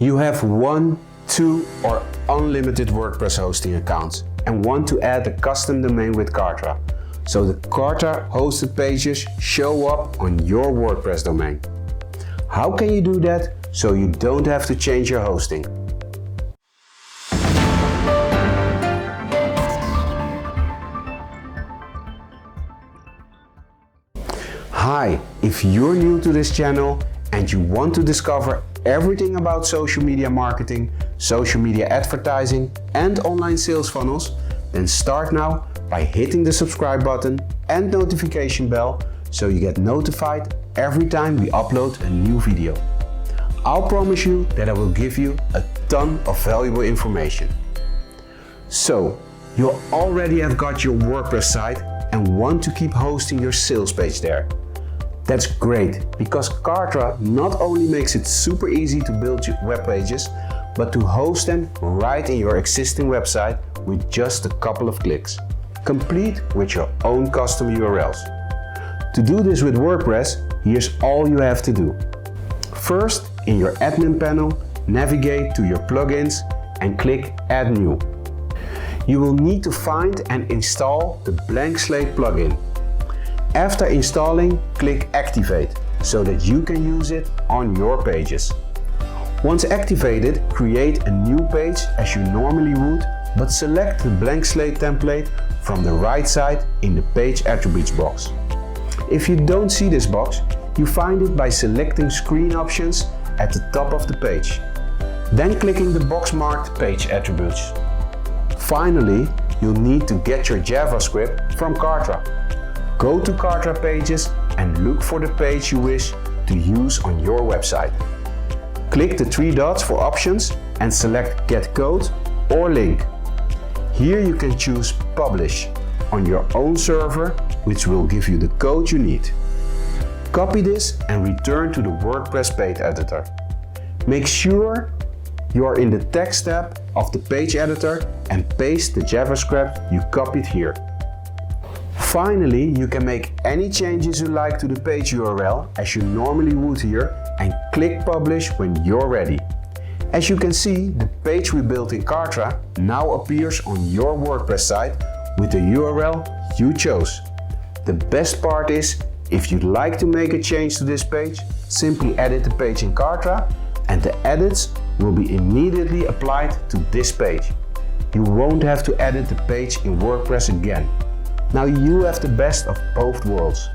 You have 1, 2 or unlimited WordPress hosting accounts and want to add a custom domain with Kartra, so the Kartra hosted pages show up on your WordPress domain. How can you do that so you don't have to change your hosting? Hi, if you're new to this channel and you want to discover everything about social media marketing, social media advertising and online sales funnels, then start now by hitting the subscribe button and notification bell so you get notified every time we upload a new video. I'll promise you that I will give you a ton of valuable information. So, you already have got your WordPress site and want to keep hosting your sales page there. That's great, because Kartra not only makes it super easy to build your web pages, but to host them right in your existing website with just a couple of clicks, complete with your own custom URLs. To do this with WordPress, here's all you have to do. First, in your admin panel, navigate to your plugins and click Add New. You will need to find and install the Blank Slate plugin. After installing, click Activate so that you can use it on your pages. Once activated, create a new page as you normally would, but select the Blank Slate template from the right side in the Page Attributes box. If you don't see this box, you find it by selecting Screen Options at the top of the page, then clicking the box marked Page Attributes. Finally, you'll need to get your JavaScript from Kartra. Go to Kartra Pages and look for the page you wish to use on your website. Click the 3 dots for options and select Get Code or Link. Here you can choose Publish on your own server, which will give you the code you need. Copy this and return to the WordPress page editor. Make sure you are in the text tab of the page editor and paste the JavaScript you copied here. Finally, you can make any changes you like to the page URL as you normally would here and click Publish when you're ready. As you can see, the page we built in Kartra now appears on your WordPress site with the URL you chose. The best part is, if you'd like to make a change to this page, simply edit the page in Kartra and the edits will be immediately applied to this page. You won't have to edit the page in WordPress again. Now you have the best of both worlds.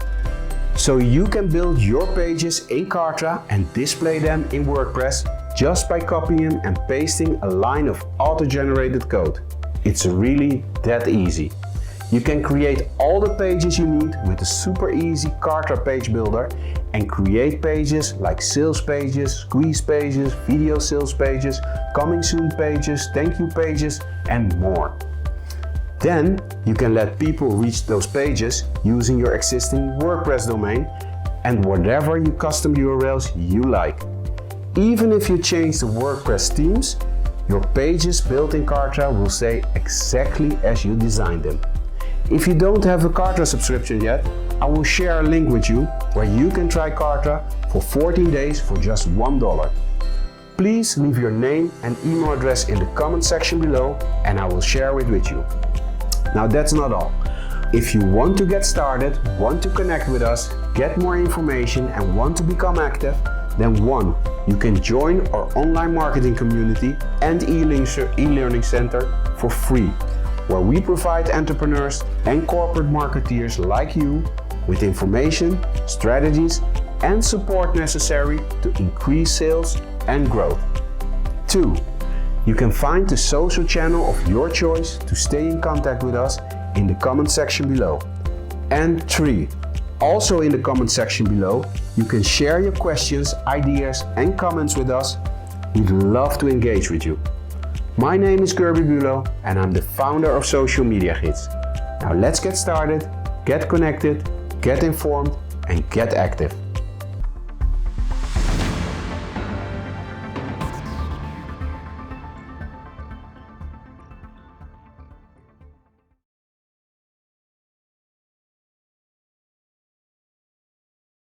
So you can build your pages in Kartra and display them in WordPress just by copying and pasting a line of auto-generated code. It's really that easy. You can create all the pages you need with the super easy Kartra page builder and create pages like sales pages, squeeze pages, video sales pages, coming soon pages, thank you pages and more. Then you can let people reach those pages using your existing WordPress domain and whatever your custom URLs you like. Even if you change the WordPress themes, your pages built in Kartra will stay exactly as you designed them. If you don't have a Kartra subscription yet, I will share a link with you where you can try Kartra for 14 days for just $1. Please leave your name and email address in the comment section below and I will share it with you. Now that's not all. If you want to get started, want to connect with us, get more information and want to become active, then 1. You can join our online marketing community and e-learning center for free, where we provide entrepreneurs and corporate marketeers like you with information, strategies and support necessary to increase sales and growth. 2. You can find the social channel of your choice to stay in contact with us in the comment section below. And 3. Also in the comment section below, you can share your questions, ideas and comments with us. We'd love to engage with you. My name is Kirby Bulow and I'm the founder of Social Media Gids. Now let's get started, get connected, get informed and get active.